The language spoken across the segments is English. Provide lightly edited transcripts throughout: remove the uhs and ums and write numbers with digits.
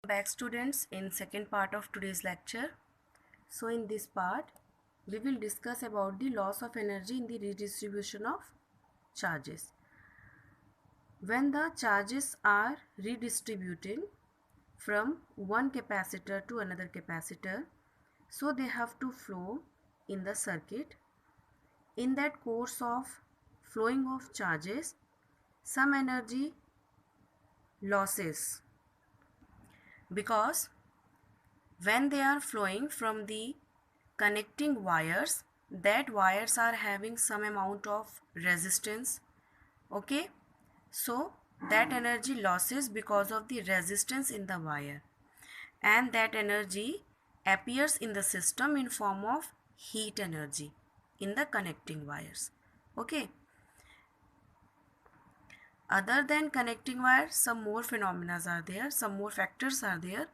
Back students in second part of today's lecture. So in this part we will discuss about the loss of energy in the redistribution of charges. When the charges are redistributed from one capacitor to another capacitor, so they have to flow in the circuit. In that course of flowing of charges, some energy losses, because when they are flowing from the connecting wires, that wires are having some amount of resistance. Okay, so that energy losses because of the resistance in the wire, and that energy appears in the system in form of heat energy in the connecting wires. Okay, other than connecting wires, some more phenomena are there, some more factors are there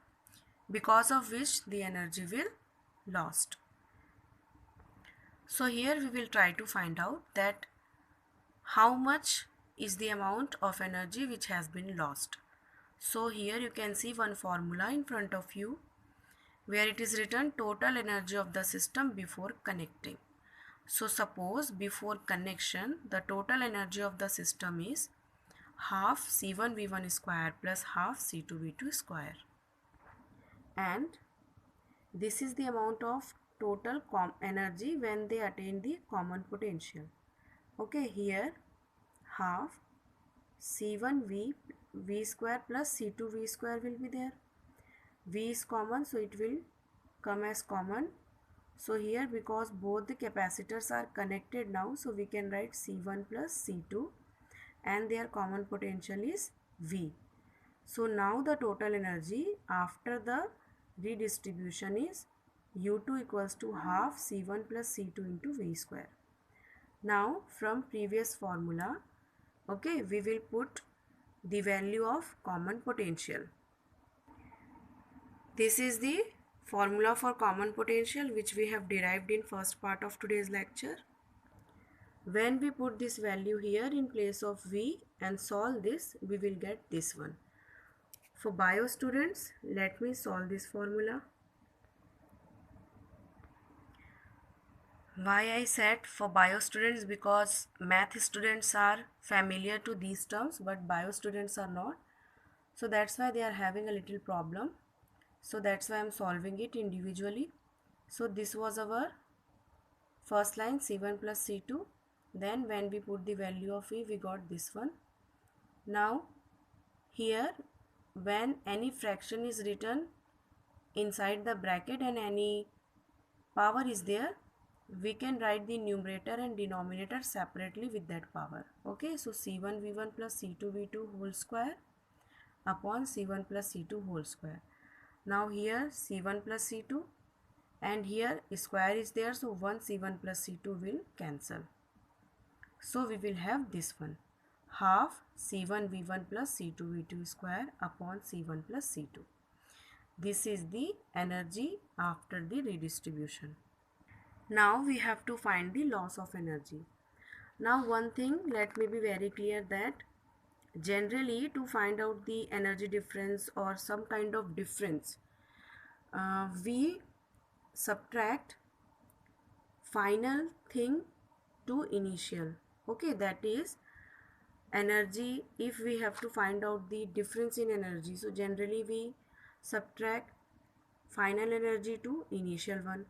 because of which the energy will lost. So here we will try to find out that how much is the amount of energy which has been lost. So here you can see one formula in front of you where it is written total energy of the system before connecting. So suppose before connection the total energy of the system is half C1 V1 square plus half C2 V2 square, and this is the amount of total energy when they attain the common potential. Okay, here half C1 V square plus C2 V square will be there. V is common, so it will come as common. So here, because both the capacitors are connected now, so we can write C1 plus C2 and their common potential is V. So now the total energy after the redistribution is U2 equals to half C1 plus C2 into V square. Now from previous formula, okay, we will put the value of common potential. This is the formula for common potential which we have derived in first part of today's lecture. When we put this value here in place of V and solve this, we will get this one. For bio students, let me solve this formula. Why I said for bio students, because math students are familiar to these terms but bio students are not. So that's why they are having a little problem. So that's why I am solving it individually. So this was our first line C1 plus C2. Then when we put the value of E, we got this one. Now here when any fraction is written inside the bracket and any power is there, we can write the numerator and denominator separately with that power. Okay, so C1 V1 plus C2 V2 whole square upon C1 plus C2 whole square. Now here C1 plus C2 and here square is there, so 1 C1 plus C2 will cancel. So we will have this one, half C1 V1 plus C2 V2 square upon C1 plus C2. This is the energy after the redistribution. Now we have to find the loss of energy. Now one thing, let me be very clear that generally to find out the energy difference or some kind of difference, we subtract final thing to initial. Okay, that is energy. If we have to find out the difference in energy, so generally we subtract final energy to initial one.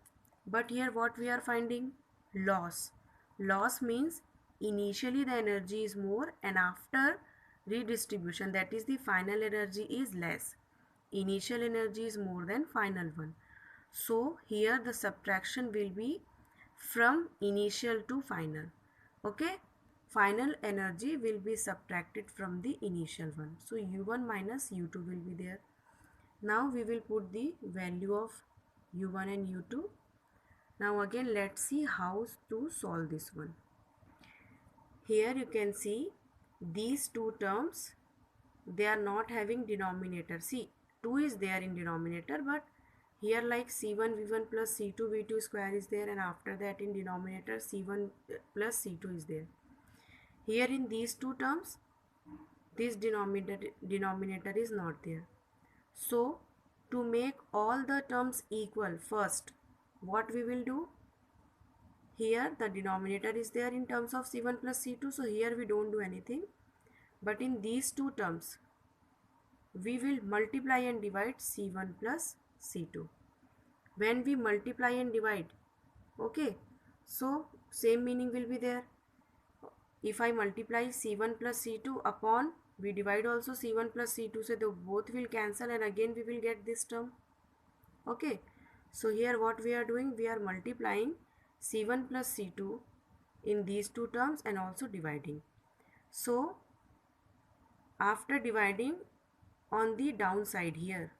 But here what we are finding? Loss. Loss means initially the energy is more and after redistribution, that is the final energy is less. Initial energy is more than final one. So here the subtraction will be from initial to final. Okay, final energy will be subtracted from the initial one. So U1 minus U2 will be there. Now we will put the value of U1 and U2. Now again let's see how to solve this one. Here you can see these two terms, they are not having denominator. See, 2 is there in denominator, but here like C1 V1 plus C2 V2 square is there, and after that in denominator C1 plus C2 is there. Here in these two terms, this denominator is not there. So to make all the terms equal, first what we will do, here the denominator is there in terms of C1 plus C2, so here we don't do anything. But in these two terms, we will multiply and divide C1 plus C2. When we multiply and divide, okay, so same meaning will be there. If I multiply C1 plus C2 upon, we divide also C1 plus C2, so they both will cancel and again we will get this term. Okay, so here what we are doing, we are multiplying C1 plus C2 in these two terms and also dividing. So after dividing, on the downside here,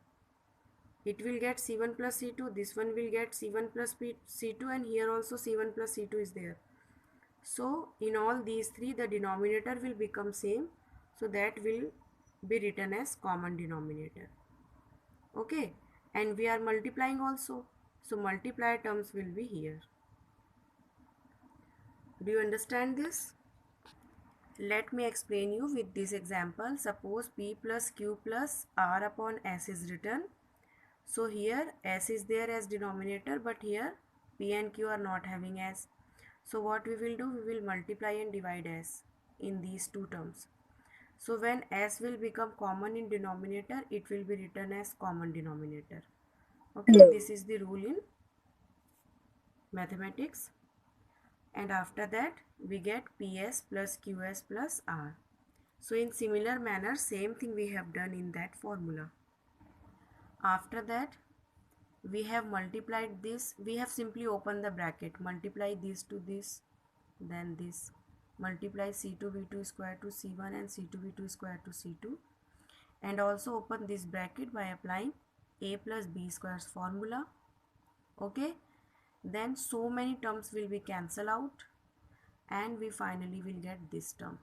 it will get C1 plus C2, this one will get C1 plus C2, and here also C1 plus C2 is there. So in all these three, the denominator will become same, so that will be written as common denominator. Okay, and we are multiplying also, so multiply terms will be here. Do you understand this? Let me explain you with this example. Suppose P plus Q plus R upon S is written. So here S is there as denominator, but here P and Q are not having S. So what we will do, we will multiply and divide S in these two terms. So when S will become common in denominator, it will be written as common denominator. Okay, this is the rule in mathematics. And after that we get PS plus QS plus R. So in similar manner, same thing we have done in that formula. After that, we have multiplied this, we have simply opened the bracket, multiply this to this, then this, multiply C2V2 square to C1 and C2V2 square to C2, and also open this bracket by applying A plus B squares formula. Okay, then so many terms will be cancelled out and we finally will get this term.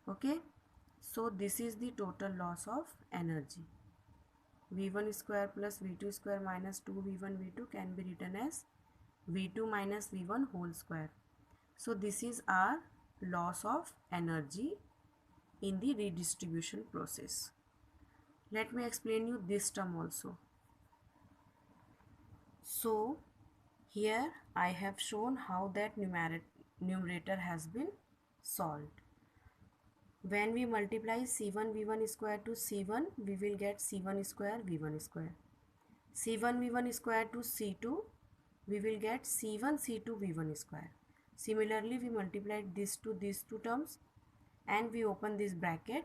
Okay, so this is the total loss of energy. V1 square plus V2 square minus 2V1 V2 can be written as V2 minus V1 whole square. So this is our loss of energy in the redistribution process. Let me explain you this term also. So here I have shown how that numerator has been solved. When we multiply C1 V1 square to C1, we will get C1 square V1 square. C1 V1 square to C2, we will get C1 C2 V1 square. Similarly, we multiplied these two terms and we open this bracket.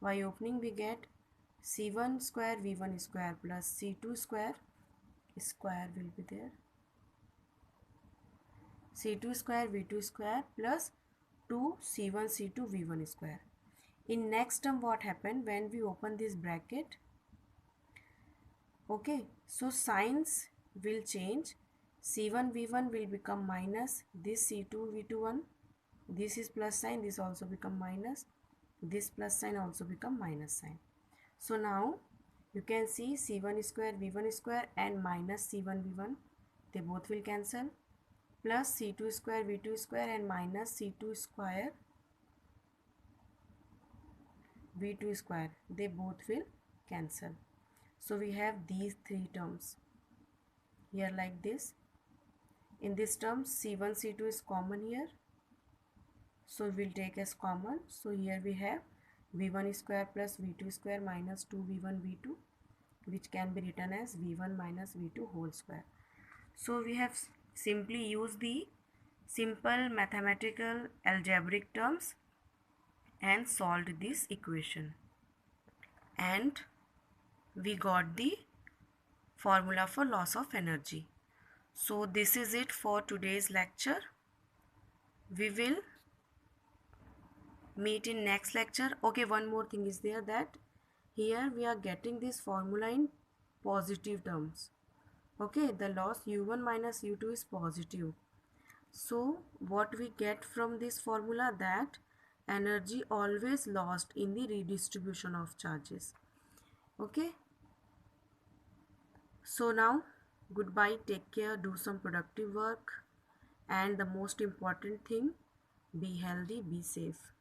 By opening, we get C1 square V1 square plus C2 square will be there. C2 square V2 square plus 2 C1 C2 V1 square. In next term, what happened when we open this bracket? Okay, so signs will change. C1 V1 will become minus, this C2 V2 this is plus sign, this also become minus, this plus sign also become minus sign. So now you can see C1 square V1 square and minus C1 V1, they both will cancel, plus C2 square V2 square and minus C2 square V2 square, they both will cancel. So we have these three terms here like this. In this term, C1 C2 is common here, so we'll take as common. So here we have V1 square plus V2 square minus 2 V1 V2, which can be written as V1 minus V2 whole square. So we have simply used the simple mathematical algebraic terms and solved this equation, and we got the formula for loss of energy. So this is it for today's lecture. We will meet in next lecture. Okay, one more thing is there, that here we are getting this formula in positive terms. Okay, the loss U1 minus U2 is positive. So what we get from this formula, that energy always lost in the redistribution of charges. Okay, so now goodbye, take care, do some productive work, and the most important thing, be healthy, be safe.